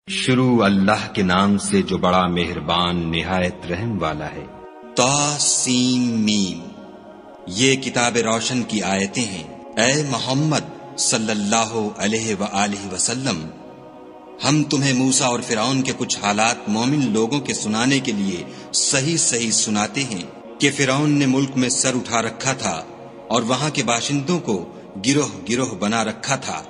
شروع اللہ کے نام سے جو بڑا مہربان نہایت رحم والا ہے۔ طاسیم، یہ کتاب روشن کی آیتیں ہیں۔ اے محمد صلی اللہ علیہ وآلہ وسلم، ہم تمہیں موسیٰ اور فرعون کے کچھ حالات مومن لوگوں کے سنانے کے لیے صحیح صحیح سناتے ہیں کہ فرعون نے ملک میں سر اٹھا رکھا تھا اور وہاں کے باشندوں کو گروہ گروہ بنا رکھا تھا۔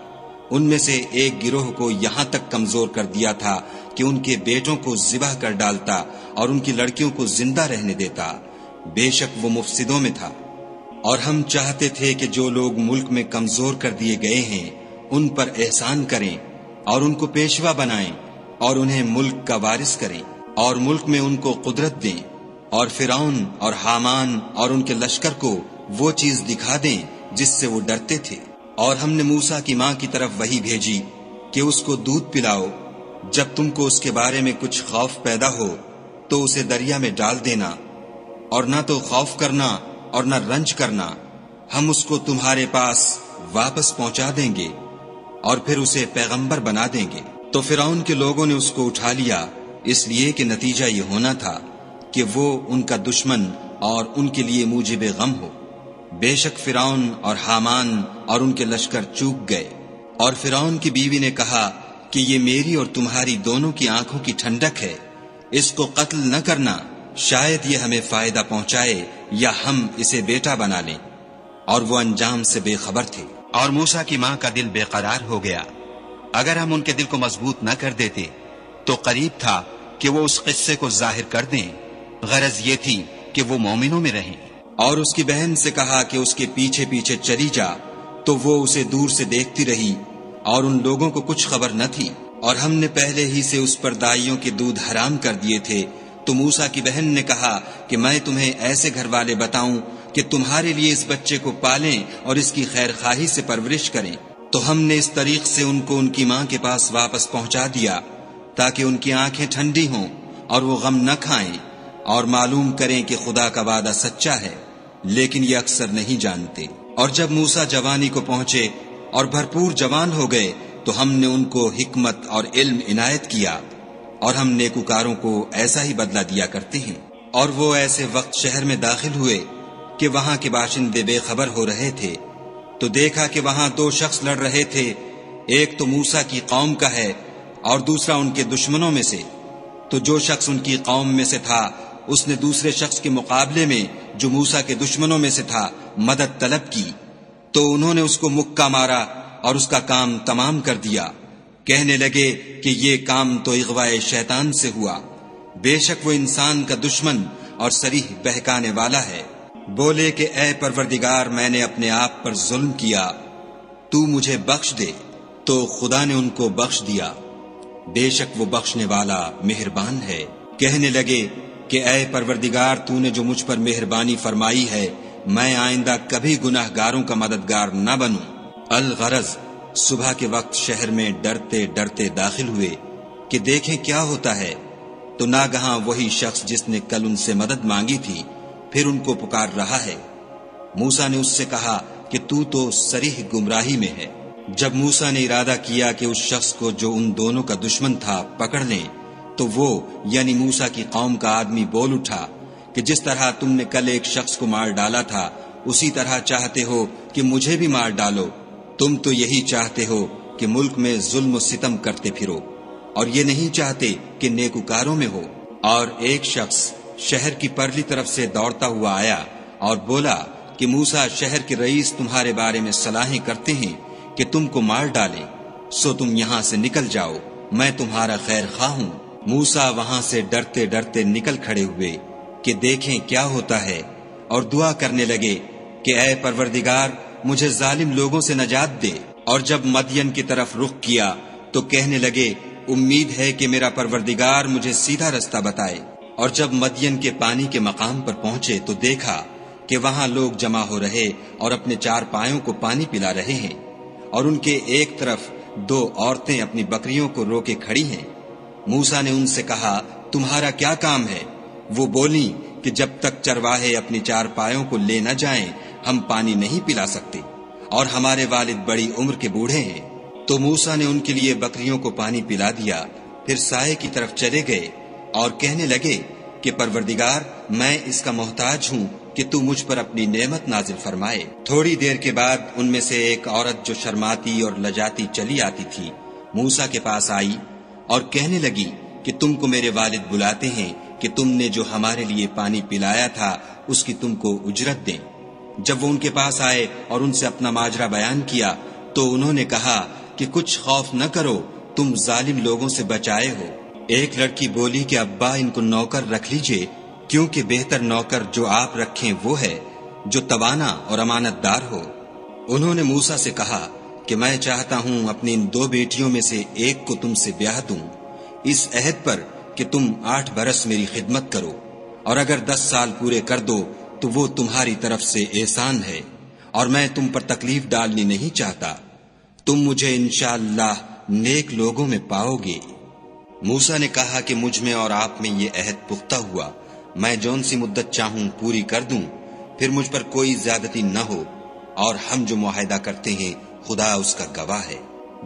ان میں سے ایک گروہ کو یہاں تک کمزور کر دیا تھا کہ ان کے بیٹوں کو ذبح کر ڈالتا اور ان کی لڑکیوں کو زندہ رہنے دیتا۔ بے شک وہ مفسدوں میں تھا۔ اور ہم چاہتے تھے کہ جو لوگ ملک میں کمزور کر دیے گئے ہیں ان پر احسان کریں اور ان کو پیشوا بنائیں اور انہیں ملک کا وارث کریں اور ملک میں ان کو قدرت دیں، اور فرعون اور حامان اور ان کے لشکر کو وہ چیز دکھا دیں جس سے وہ ڈرتے تھے۔ اور ہم نے موسیٰ کی ماں کی طرف وحی بھیجی کہ اس کو دودھ پلاؤ، جب تم کو اس کے بارے میں کچھ خوف پیدا ہو تو اسے دریا میں ڈال دینا، اور نہ تو خوف کرنا اور نہ رنج کرنا، ہم اس کو تمہارے پاس واپس پہنچا دیں گے اور پھر اسے پیغمبر بنا دیں گے۔ تو فرعون کے لوگوں نے اس کو اٹھا لیا، اس لیے کہ نتیجہ یہ ہونا تھا کہ وہ ان کا دشمن اور ان کے لیے موجب غم ہو۔ بے شک فرعون اور حامان اور ان کے لشکر چوک گئے۔ اور فرعون کی بیوی نے کہا کہ یہ میری اور تمہاری دونوں کی آنکھوں کی ٹھنڈک ہے، اس کو قتل نہ کرنا، شاید یہ ہمیں فائدہ پہنچائے یا ہم اسے بیٹا بنا لیں۔ اور وہ انجام سے بے خبر تھے۔ اور موسیٰ کی ماں کا دل بے قرار ہو گیا۔ اگر ہم ان کے دل کو مضبوط نہ کر دیتے تو قریب تھا کہ وہ اس قصے کو ظاہر کر دیں، غرض یہ تھی کہ وہ مومنوں میں رہیں۔ اور اس کی بہن سے کہا کہ اس کے پیچھے پیچھے چلی جا، تو وہ اسے دور سے دیکھتی رہی اور ان لوگوں کو کچھ خبر نہ تھی۔ اور ہم نے پہلے ہی سے اس پر دائیوں کے دودھ حرام کر دیے تھے۔ تو موسیٰ کی بہن نے کہا کہ میں تمہیں ایسے گھر والے بتاؤں کہ تمہارے لیے اس بچے کو پالیں اور اس کی خیر خواہی سے پرورش کریں۔ تو ہم نے اس طریق سے ان کو ان کی ماں کے پاس واپس پہنچا دیا تاکہ ان کی آنکھیں ٹھنڈی ہوں اور وہ غم نہ کھائیں اور معلوم کریں کہ خدا کا وعدہ سچا ہے، لیکن یہ اکثر نہیں جانتے۔ اور جب موسیٰ جوانی کو پہنچے اور بھرپور جوان ہو گئے تو ہم نے ان کو حکمت اور علم عنایت کیا، اور ہم نیکوکاروں کو ایسا ہی بدلہ دیا کرتے ہیں۔ اور وہ ایسے وقت شہر میں داخل ہوئے کہ وہاں کے باشندے بے خبر ہو رہے تھے، تو دیکھا کہ وہاں دو شخص لڑ رہے تھے، ایک تو موسیٰ کی قوم کا ہے اور دوسرا ان کے دشمنوں میں سے۔ تو جو شخص ان کی قوم میں سے تھا اس نے دوسرے شخص کے مقابلے میں جو موسیٰ کے دشمنوں میں سے تھا مدد طلب کی، تو انہوں نے اس کو مکہ مارا اور اس کا کام تمام کر دیا۔ کہنے لگے کہ یہ کام تو اغوائے شیطان سے ہوا، بے شک وہ انسان کا دشمن اور صریح بہکانے والا ہے۔ بولے کہ اے پروردگار، میں نے اپنے آپ پر ظلم کیا، تو مجھے بخش دے۔ تو خدا نے ان کو بخش دیا، بے شک وہ بخشنے والا مہربان ہے۔ کہنے لگے کہ اے پروردگار، تو نے جو مجھ پر مہربانی فرمائی ہے، میں آئندہ کبھی گناہ گاروں کا مددگار نہ بنوں۔ الغرض صبح کے وقت شہر میں ڈرتے ڈرتے داخل ہوئے کہ دیکھیں کیا ہوتا ہے، تو ناگہاں وہی شخص جس نے کل ان سے مدد مانگی تھی پھر ان کو پکار رہا ہے۔ موسیٰ نے اس سے کہا کہ تو صریح گمراہی میں ہے۔ جب موسیٰ نے ارادہ کیا کہ اس شخص کو جو ان دونوں کا دشمن تھا پکڑ لیں، تو وہ یعنی موسیٰ کی قوم کا آدمی بول اٹھا کہ جس طرح تم نے کل ایک شخص کو مار ڈالا تھا اسی طرح چاہتے ہو کہ مجھے بھی مار ڈالو۔ تم تو یہی چاہتے ہو کہ ملک میں ظلم و ستم کرتے پھرو، اور یہ نہیں چاہتے کہ نیکوکاروں میں ہو۔ اور ایک شخص شہر کی پرلی طرف سے دوڑتا ہوا آیا اور بولا کہ موسیٰ شہر کے رئیس تمہارے بارے میں صلاحیں کرتے ہیں کہ تم کو مار ڈالیں، سو تم یہاں سے نکل جاؤ، میں تمہارا خیر خواہ ہوں۔ موسیٰ وہاں سے ڈرتے ڈرتے نکل کھڑے ہوئے کہ دیکھیں کیا ہوتا ہے، اور دعا کرنے لگے کہ اے پروردگار، مجھے ظالم لوگوں سے نجات دے۔ اور جب مدین کی طرف رخ کیا تو کہنے لگے امید ہے کہ میرا پروردگار مجھے سیدھا رستہ بتائے۔ اور جب مدین کے پانی کے مقام پر پہنچے تو دیکھا کہ وہاں لوگ جمع ہو رہے اور اپنے چار پایوں کو پانی پلا رہے ہیں، اور ان کے ایک طرف دو عورتیں اپنی بکریوں کو روکے کھڑی ہیں۔ موسیٰ نے ان سے کہا تمہارا کیا کام ہے؟ وہ بولیں کہ جب تک چرواہے اپنی چار پایوں کو لے نہ جائیں ہم پانی نہیں پلا سکتے، اور ہمارے والد بڑی عمر کے بوڑھے ہیں۔ تو موسیٰ نے ان کے لیے بکریوں کو پانی پلا دیا، پھر سائے کی طرف چلے گئے اور کہنے لگے کہ پروردگار، میں اس کا محتاج ہوں کہ تو مجھ پر اپنی نعمت نازل فرمائے۔ تھوڑی دیر کے بعد ان میں سے ایک عورت جو شرماتی اور لجاتی چلی آتی تھی موسیٰ کے پاس آئی اور کہنے لگی کہ تم کو میرے والد بلاتے ہیں کہ تم نے جو ہمارے لیے پانی پلایا تھا اس کی تم کو اجرت دیں۔ جب وہ ان کے پاس آئے اور ان سے اپنا ماجرا بیان کیا تو انہوں نے کہا کہ کچھ خوف نہ کرو، تم ظالم لوگوں سے بچائے ہو۔ ایک لڑکی بولی کہ ابا، ان کو نوکر رکھ لیجئے، کیونکہ بہتر نوکر جو آپ رکھیں وہ ہے جو توانا اور امانت دار ہو۔ انہوں نے موسیٰ سے کہا کہ میں چاہتا ہوں اپنی ان 2 بیٹیوں میں سے ایک کو تم سے بیاہ دوں، اس عہد پر کہ تم 8 برس میری خدمت کرو، اور اگر 10 سال پورے کر دو تو وہ تمہاری طرف سے احسان ہے، اور میں تم پر تکلیف ڈالنی نہیں چاہتا۔ تم مجھے انشاءاللہ نیک لوگوں میں پاؤ گے۔ موسیٰ نے کہا کہ مجھ میں اور آپ میں یہ عہد پختہ ہوا، میں جون سی مدت چاہوں پوری کر دوں، پھر مجھ پر کوئی زیادتی نہ ہو، اور ہم جو معاہدہ کرتے ہیں خدا اس کا گواہ ہے۔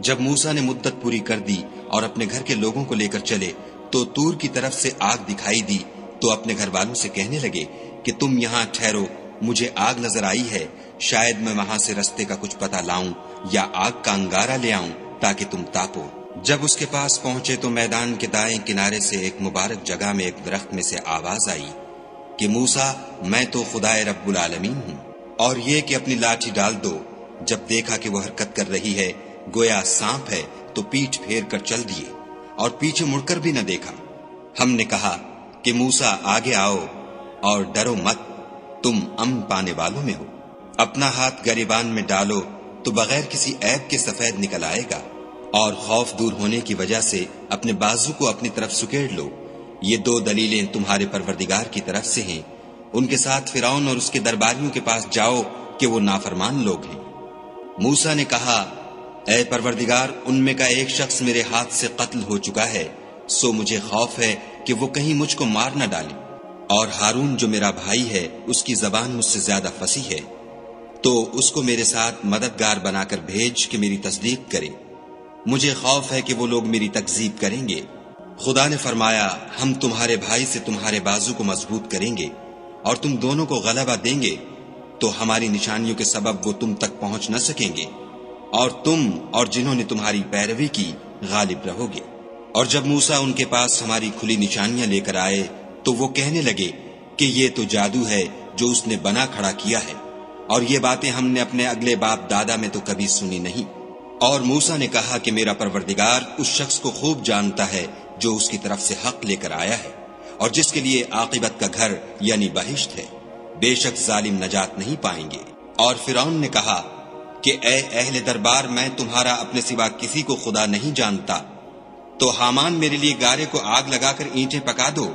جب موسیٰ نے مدت پوری کر دی اور اپنے گھر کے لوگوں کو لے کر چلے تو طور کی طرف سے آگ دکھائی دی، تو اپنے گھر والوں سے کہنے لگے کہ تم یہاں ٹھہرو، مجھے آگ نظر آئی ہے، شاید میں وہاں سے رستے کا کچھ پتہ لاؤں یا آگ کا انگارہ لے آؤں تاکہ تم تاپو۔ جب اس کے پاس پہنچے تو میدان کے دائیں کنارے سے ایک مبارک جگہ میں ایک درخت میں سے آواز آئی کہ موسیٰ، میں تو خدائے رب العالمین ہوں، اور یہ کہ اپنی لاٹھی ڈال دو۔ جب دیکھا کہ وہ حرکت کر رہی ہے گویا سانپ ہے تو پیٹھ پھیر کر چل دیے اور پیچھے مڑ کر بھی نہ دیکھا۔ ہم نے کہا کہ موسیٰ آگے آؤ اور ڈرو مت، تم امن پانے والوں میں ہو۔ اپنا ہاتھ گریبان میں ڈالو تو بغیر کسی عیب کے سفید نکل آئے گا، اور خوف دور ہونے کی وجہ سے اپنے بازو کو اپنی طرف سکیڑ لو۔ یہ 2 دلیلیں تمہارے پروردگار کی طرف سے ہیں، ان کے ساتھ فرعون اور اس کے درباریوں کے پاس جاؤ کہ وہ نافرمان لوگ ہیں۔ موسیٰ نے کہا، اے پروردگار، ان میں کا ایک شخص میرے ہاتھ سے قتل ہو چکا ہے، سو مجھے خوف ہے کہ وہ کہیں مجھ کو مار نہ ڈالے، اور ہارون جو میرا بھائی ہے اس کی زبان مجھ سے زیادہ فصیح ہے، تو اس کو میرے ساتھ مددگار بنا کر بھیج کہ میری تصدیق کرے۔ مجھے خوف ہے کہ وہ لوگ میری تکذیب کریں گے۔ خدا نے فرمایا، ہم تمہارے بھائی سے تمہارے بازو کو مضبوط کریں گے اور تم دونوں کو غلبہ دیں گے، تو ہماری نشانیوں کے سبب وہ تم تک پہنچ نہ سکیں گے، اور تم اور جنہوں نے تمہاری پیروی کی غالب رہو گے۔ اور جب موسیٰ ان کے پاس ہماری کھلی نشانیاں لے کر آئے تو وہ کہنے لگے کہ یہ تو جادو ہے جو اس نے بنا کھڑا کیا ہے، اور یہ باتیں ہم نے اپنے اگلے باپ دادا میں تو کبھی سنی نہیں۔ اور موسیٰ نے کہا کہ میرا پروردگار اس شخص کو خوب جانتا ہے جو اس کی طرف سے حق لے کر آیا ہے، اور جس کے لیے عاقبت کا گھر یعنی بہشت ہے، بے شک ظالم نجات نہیں پائیں گے۔ اور فرعون نے کہا کہ اے اہل دربار، میں تمہارا اپنے سوا کسی کو خدا نہیں جانتا، تو حامان میرے لیے گارے کو آگ لگا کر اینٹیں پکا دو،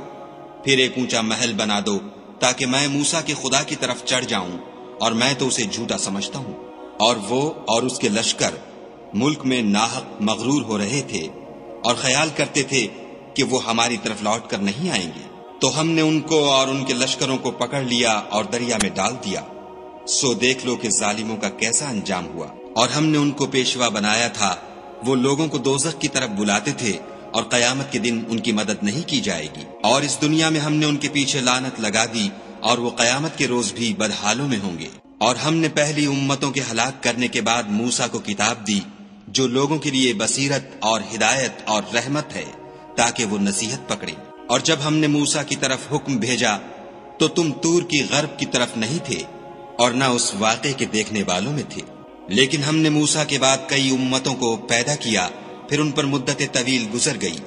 پھر ایک اونچا محل بنا دو تاکہ میں موسیٰ کے خدا کی طرف چڑھ جاؤں، اور میں تو اسے جھوٹا سمجھتا ہوں۔ اور وہ اور اس کے لشکر ملک میں ناحق مغرور ہو رہے تھے اور خیال کرتے تھے کہ وہ ہماری طرف لوٹ کر نہیں آئیں گے، تو ہم نے ان کو اور ان کے لشکروں کو پکڑ لیا اور دریا میں ڈال دیا۔ سو دیکھ لو کہ ظالموں کا کیسا انجام ہوا۔ اور ہم نے ان کو پیشوا بنایا تھا، وہ لوگوں کو دوزخ کی طرف بلاتے تھے، اور قیامت کے دن ان کی مدد نہیں کی جائے گی۔ اور اس دنیا میں ہم نے ان کے پیچھے لعنت لگا دی، اور وہ قیامت کے روز بھی بدحالوں میں ہوں گے۔ اور ہم نے پہلی امتوں کے ہلاک کرنے کے بعد موسیٰ کو کتاب دی جو لوگوں کے لیے بصیرت اور ہدایت اور رحمت ہے، تاکہ وہ نصیحت پکڑیں۔ اور جب ہم نے موسیٰ کی طرف حکم بھیجا تو تم طور کی غرب کی طرف نہیں تھے اور نہ اس واقعے کے دیکھنے والوں میں تھے، لیکن ہم نے موسیٰ کے بعد کئی امتوں کو پیدا کیا، پھر ان پر مدت طویل گزر گئی،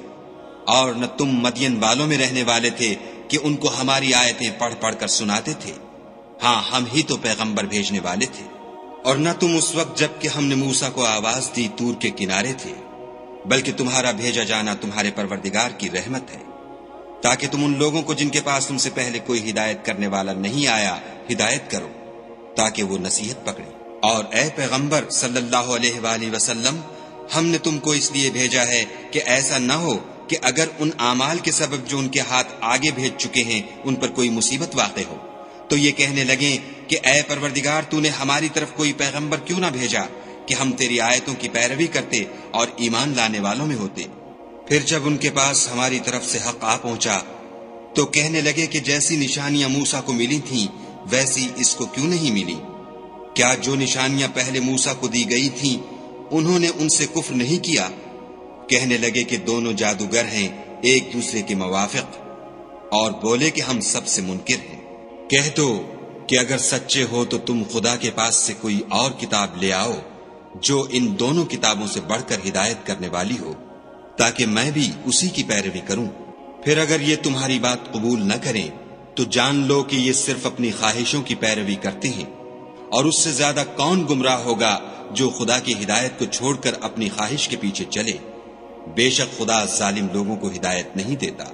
اور نہ تم مدین والوں میں رہنے والے تھے کہ ان کو ہماری آیتیں پڑھ پڑھ کر سناتے تھے۔ ہاں، ہم ہی تو پیغمبر بھیجنے والے تھے۔ اور نہ تم اس وقت جب کہ ہم نے موسیٰ کو آواز دی طور کے کنارے تھے، بلکہ تمہارا بھیجا جانا تمہارے پروردگار کی رحمت ہے، تاکہ تم ان لوگوں کو جن کے پاس تم سے پہلے کوئی ہدایت کرنے والا نہیں آیا ہدایت کرو، تاکہ وہ نصیحت پکڑے۔ اور اے پیغمبر صلی اللہ علیہ وآلہ وسلم، ہم نے تم کو اس لیے بھیجا ہے کہ ایسا نہ ہو کہ اگر ان اعمال کے سبب جو ان کے ہاتھ آگے بھیج چکے ہیں ان پر کوئی مصیبت واقع ہو تو یہ کہنے لگیں کہ اے پروردگار، تو نے ہماری طرف کوئی پیغمبر کیوں نہ بھیجا کہ ہم تیری آیتوں کی پیروی کرتے اور ایمان لانے والوں میں ہوتے۔ پھر جب ان کے پاس ہماری طرف سے حق آ پہنچا تو کہنے لگے کہ جیسی نشانیاں موسیٰ کو ملی تھیں ویسی اس کو کیوں نہیں ملی؟ کیا جو نشانیاں پہلے موسیٰ کو دی گئی تھیں انہوں نے ان سے کفر نہیں کیا؟ کہنے لگے کہ دونوں جادوگر ہیں ایک دوسرے کے موافق، اور بولے کہ ہم سب سے منکر ہیں۔ کہہ دو کہ اگر سچے ہو تو تم خدا کے پاس سے کوئی اور کتاب لے آؤ جو ان دونوں کتابوں سے بڑھ کر ہدایت کرنے والی ہو، تاکہ میں بھی اسی کی پیروی کروں۔ پھر اگر یہ تمہاری بات قبول نہ کریں تو جان لو کہ یہ صرف اپنی خواہشوں کی پیروی کرتے ہیں، اور اس سے زیادہ کون گمراہ ہوگا جو خدا کی ہدایت کو چھوڑ کر اپنی خواہش کے پیچھے چلے۔ بے شک خدا ظالم لوگوں کو ہدایت نہیں دیتا۔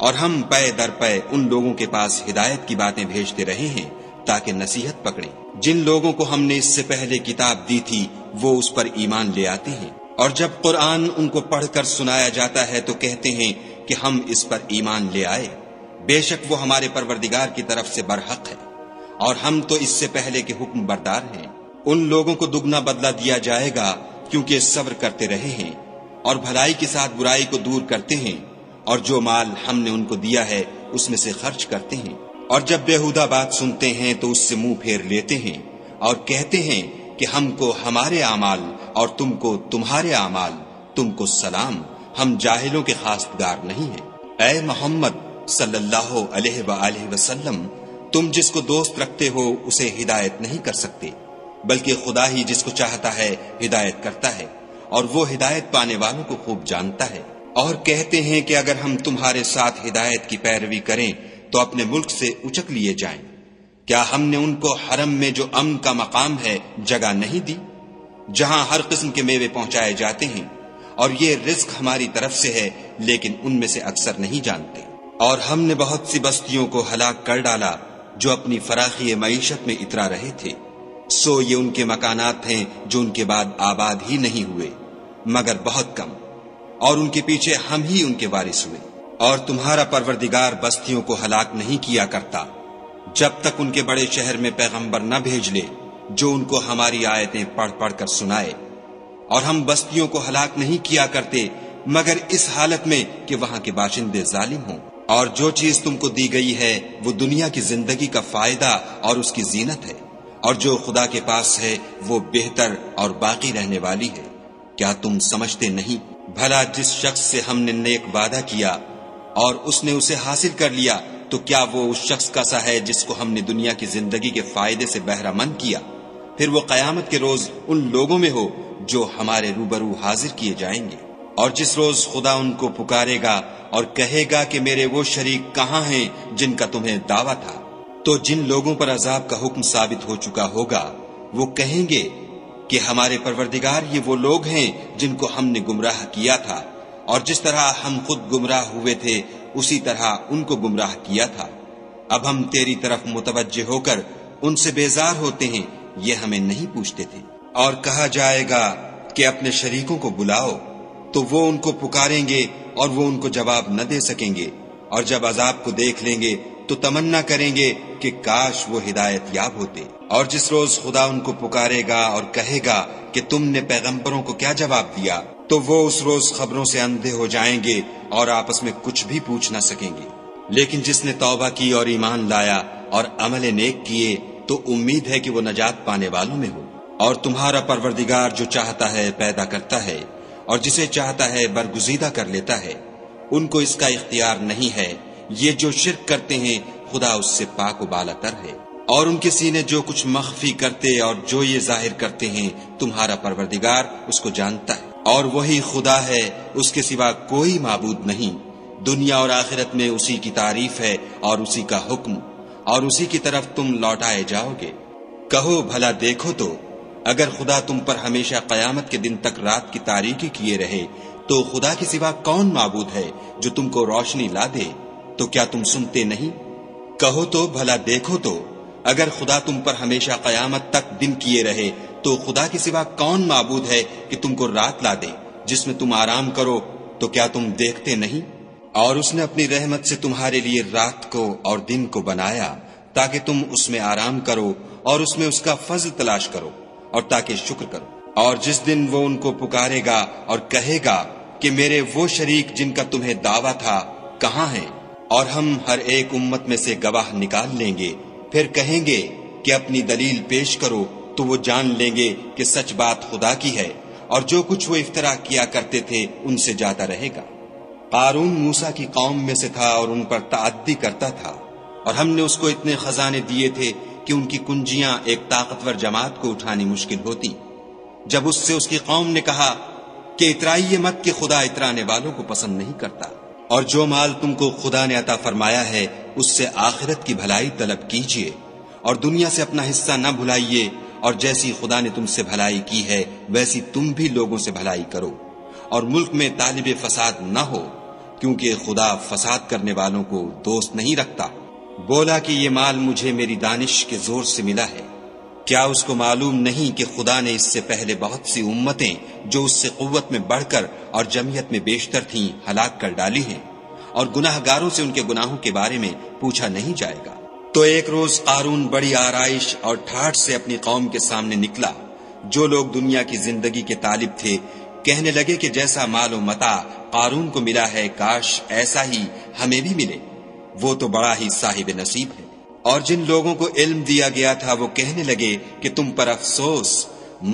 اور ہم پے در پے ان لوگوں کے پاس ہدایت کی باتیں بھیجتے رہے ہیں تاکہ نصیحت پکڑیں۔ جن لوگوں کو ہم نے اس سے پہلے کتاب دی تھی وہ اس پر ایمان لے آتے ہیں، اور جب قرآن ان کو پڑھ کر سنایا جاتا ہے تو کہتے ہیں کہ ہم اس پر ایمان لے آئے۔ بے شک وہ ہمارے پروردگار کی طرف سے برحق ہے، اور ہم تو اس سے پہلے کے حکم بردار ہیں۔ ان لوگوں کو دگنا بدلہ دیا جائے گا کیونکہ صبر کرتے رہے ہیں اور بھلائی کے ساتھ برائی کو دور کرتے ہیں، اور جو مال ہم نے ان کو دیا ہے اس میں سے خرچ کرتے ہیں، اور جب بیہودہ بات سنتے ہیں تو اس سے منہ پھیر لیتے ہیں اور کہتے ہیں کہ ہم کو ہمارے اعمال اور تم کو تمہارے اعمال، تم کو سلام، ہم جاہلوں کے خاستگار نہیں ہیں۔ اے محمد صلی اللہ علیہ وآلہ وسلم، تم جس کو دوست رکھتے ہو اسے ہدایت نہیں کر سکتے، بلکہ خدا ہی جس کو چاہتا ہے ہدایت کرتا ہے، اور وہ ہدایت پانے والوں کو خوب جانتا ہے۔ اور کہتے ہیں کہ اگر ہم تمہارے ساتھ ہدایت کی پیروی کریں تو اپنے ملک سے اچک لیے جائیں۔ کیا ہم نے ان کو حرم میں جو امن کا مقام ہے جگہ نہیں دی، جہاں ہر قسم کے میوے پہنچائے جاتے ہیں، اور یہ رزق ہماری طرف سے ہے لیکن ان میں سے اکثر نہیں جانتے۔ اور ہم نے بہت سی بستیوں کو ہلاک کر ڈالا جو اپنی فراخی معیشت میں اترا رہے تھے، سو یہ ان کے مکانات ہیں جو ان کے بعد آباد ہی نہیں ہوئے مگر بہت کم، اور ان کے پیچھے ہم ہی ان کے وارث ہوئے۔ اور تمہارا پروردگار بستیوں کو ہلاک نہیں کیا کرتا جب تک ان کے بڑے شہر میں پیغمبر نہ بھیج لے جو ان کو ہماری آیتیں پڑھ پڑھ کر سنائے، اور ہم بستیوں کو ہلاک نہیں کیا کرتے مگر اس حالت میں کہ وہاں کے باشندے ظالم ہوں۔ اور جو چیز تم کو دی گئی ہے وہ دنیا کی زندگی کا فائدہ اور اس کی زینت ہے، اور جو خدا کے پاس ہے وہ بہتر اور باقی رہنے والی ہے۔ کیا تم سمجھتے نہیں؟ بھلا جس شخص سے ہم نے نیک وعدہ کیا اور اس نے اسے حاصل کر لیا تو کیا وہ اس شخص کا سا ہے جس کو ہم نے دنیا کی زندگی کے فائدے سے بہرہ مند کیا؟ پھر وہ قیامت کے روز ان لوگوں میں ہو جو ہمارے روبرو حاضر کیے جائیں گے۔ اور جس روز خدا ان کو پکارے گا اور کہے گا کہ میرے وہ شریک کہاں ہیں جن کا تمہیں دعویٰ تھا، تو جن لوگوں پر عذاب کا حکم ثابت ہو چکا ہوگا وہ کہیں گے کہ ہمارے پروردگار یہ وہ لوگ ہیں جن کو ہم نے گمراہ کیا تھا، اور جس طرح ہم خود گمراہ ہوئے تھے اسی طرح ان کو گمراہ کیا تھا۔ اب ہم تیری طرف متوجہ ہو کر ان سے بیزار ہوتے ہیں، یہ ہمیں نہیں پوچھتے تھے۔ اور کہا جائے گا کہ اپنے شریکوں کو بلاؤ، تو وہ ان کو پکاریں گے اور وہ ان کو جواب نہ دے سکیں گے، اور جب عذاب کو دیکھ لیں گے تو تمنا کریں گے کہ کاش وہ ہدایت یاب ہوتے۔ اور جس روز خدا ان کو پکارے گا اور کہے گا کہ تم نے پیغمبروں کو کیا جواب دیا، تو وہ اس روز خبروں سے اندھے ہو جائیں گے اور آپس میں کچھ بھی پوچھ نہ سکیں گے۔ لیکن جس نے توبہ کی اور ایمان لایا اور عمل نیک کیے تو امید ہے کہ وہ نجات پانے والوں میں ہو۔ اور تمہارا پروردگار جو چاہتا ہے پیدا کرتا ہے اور جسے چاہتا ہے برگزیدہ کر لیتا ہے، ان کو اس کا اختیار نہیں ہے۔ یہ جو شرک کرتے ہیں خدا اس سے پاک و بالاتر ہے، اور ان کے سینے جو کچھ مخفی کرتے اور جو یہ ظاہر کرتے ہیں تمہارا پروردگار اس کو جانتا ہے۔ اور وہی خدا ہے، اس کے سوا کوئی معبود نہیں۔ دنیا اور آخرت میں اسی کی تعریف ہے اور اسی کا حکم، اور اسی کی طرف تم لوٹائے جاؤ گے۔ کہو بھلا دیکھو تو اگر خدا تم پر ہمیشہ قیامت کے دن تک رات کی تاریکی کیے رہے تو خدا کے سوا کون معبود ہے جو تم کو روشنی لا دے؟ تو کیا تم سنتے نہیں؟ کہو تو بھلا دیکھو تو اگر خدا تم پر ہمیشہ قیامت تک دن کیے رہے تو خدا کے سوا کون معبود ہے کہ تم کو رات لا دے جس میں تم آرام کرو؟ تو کیا تم دیکھتے نہیں؟ اور اس نے اپنی رحمت سے تمہارے لیے رات کو اور دن کو بنایا تاکہ تم اس میں آرام کرو اور اس میں اس کا فضل تلاش کرو اور تاکہ شکر کرو۔ اور جس دن وہ ان کو پکارے گا اور کہے گا کہ میرے وہ شریک جن کا تمہیں دعویٰ تھا کہاں ہیں، اور ہم ہر ایک امت میں سے گواہ نکال لیں گے، پھر کہیں گے کہ اپنی دلیل پیش کرو، تو وہ جان لیں گے کہ سچ بات خدا کی ہے، اور جو کچھ وہ افترا کیا کرتے تھے ان سے جاتا رہے گا۔ قارون موسیٰ کی قوم میں سے تھا اور ان پر تعدی کرتا تھا، اور ہم نے اس کو اتنے خزانے دیے تھے کہ ان کی کنجیاں ایک طاقتور جماعت کو اٹھانی مشکل ہوتی۔ جب اس سے اس کی قوم نے کہا کہ اترائیے مت کہ خدا اترانے والوں کو پسند نہیں کرتا، اور جو مال تم کو خدا نے عطا فرمایا ہے اس سے آخرت کی بھلائی طلب کیجیے، اور دنیا سے اپنا حصہ نہ بھلائیے، اور جیسی خدا نے تم سے بھلائی کی ہے ویسی تم بھی لوگوں سے بھلائی کرو، اور ملک میں طالب فساد نہ ہو، کیونکہ خدا فساد کرنے والوں کو دوست نہیں رکھتا۔ بولا کہ یہ مال مجھے میری دانش کے زور سے ملا ہے، کیا اس کو معلوم نہیں کہ خدا نے اس سے پہلے بہت سی امتیں جو اس سے قوت میں بڑھ کر اور جمعیت میں بیشتر تھیں ہلاک کر ڈالی ہیں، اور گناہ گاروں سے ان کے گناہوں کے بارے میں پوچھا نہیں جائے گا۔ تو ایک روز قارون بڑی آرائش اور ٹھاٹھ سے اپنی قوم کے سامنے نکلا۔ جو لوگ دنیا کی زندگی کے طالب تھے کہنے لگے کہ جیسا مال و متاع قارون کو ملا ہے کاش ایسا ہی ہمیں بھی ملے، وہ تو بڑا ہی صاحب نصیب ہے۔ اور جن لوگوں کو علم دیا گیا تھا وہ کہنے لگے کہ تم پر افسوس،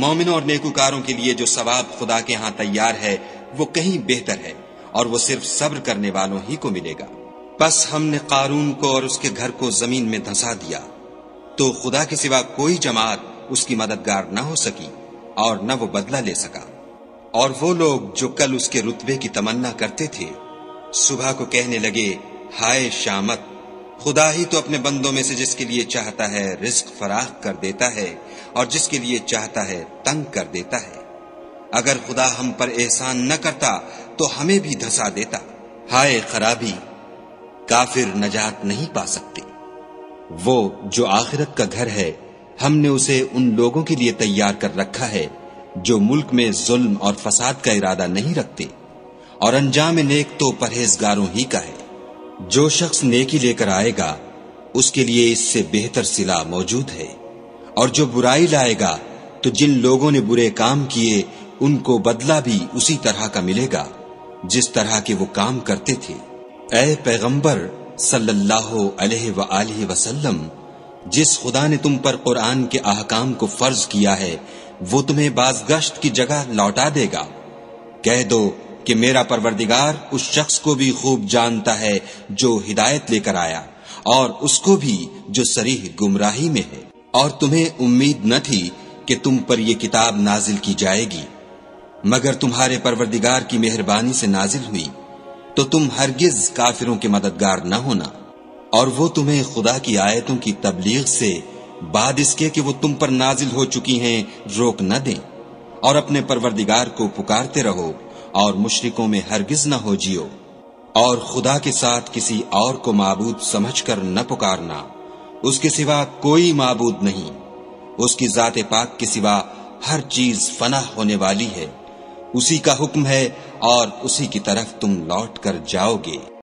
مومنوں اور نیکوکاروں کے لیے جو ثواب خدا کے ہاں تیار ہے وہ کہیں بہتر ہے، اور وہ صرف صبر کرنے والوں ہی کو ملے گا۔ بس ہم نے قارون کو اور اس کے گھر کو زمین میں دھنسا دیا، تو خدا کے سوا کوئی جماعت اس کی مددگار نہ ہو سکی اور نہ وہ بدلہ لے سکا۔ اور وہ لوگ جو کل اس کے رتبے کی تمنا کرتے تھے صبح کو کہنے لگے ہائے شامت، خدا ہی تو اپنے بندوں میں سے جس کے لیے چاہتا ہے رزق فراخ کر دیتا ہے اور جس کے لیے چاہتا ہے تنگ کر دیتا ہے۔ اگر خدا ہم پر احسان نہ کرتا تو ہمیں بھی دھسا دیتا۔ ہائے خرابی، کافر نجات نہیں پا سکتے۔ وہ جو آخرت کا گھر ہے ہم نے اسے ان لوگوں کے لیے تیار کر رکھا ہے جو ملک میں ظلم اور فساد کا ارادہ نہیں رکھتے، اور انجام نیک تو پرہیزگاروں ہی کا ہے۔ جو شخص نیکی لے کر آئے گا اس کے لیے اس سے بہتر صلہ موجود ہے، اور جو برائی لائے گا تو جن لوگوں نے برے کام کیے ان کو بدلہ بھی اسی طرح کا ملے گا جس طرح کے وہ کام کرتے تھے۔ اے پیغمبر صلی اللہ علیہ وآلہ وسلم، جس خدا نے تم پر قرآن کے احکام کو فرض کیا ہے وہ تمہیں بازگشت کی جگہ لوٹا دے گا۔ کہہ دو کہ میرا پروردگار اس شخص کو بھی خوب جانتا ہے جو ہدایت لے کر آیا، اور اس کو بھی جو صریح گمراہی میں ہے۔ اور تمہیں امید نہ تھی کہ تم پر یہ کتاب نازل کی جائے گی، مگر تمہارے پروردگار کی مہربانی سے نازل ہوئی، تو تم ہرگز کافروں کے مددگار نہ ہونا، اور وہ تمہیں خدا کی آیتوں کی تبلیغ سے بعد اس کے کہ وہ تم پر نازل ہو چکی ہیں روک نہ دیں، اور اپنے پروردگار کو پکارتے رہو اور مشرکوں میں ہرگز نہ ہو جیو، اور خدا کے ساتھ کسی اور کو معبود سمجھ کر نہ پکارنا، اس کے سوا کوئی معبود نہیں، اس کی ذات پاک کے سوا ہر چیز فنا ہونے والی ہے، اسی کا حکم ہے اور اسی کی طرف تم لوٹ کر جاؤ گے۔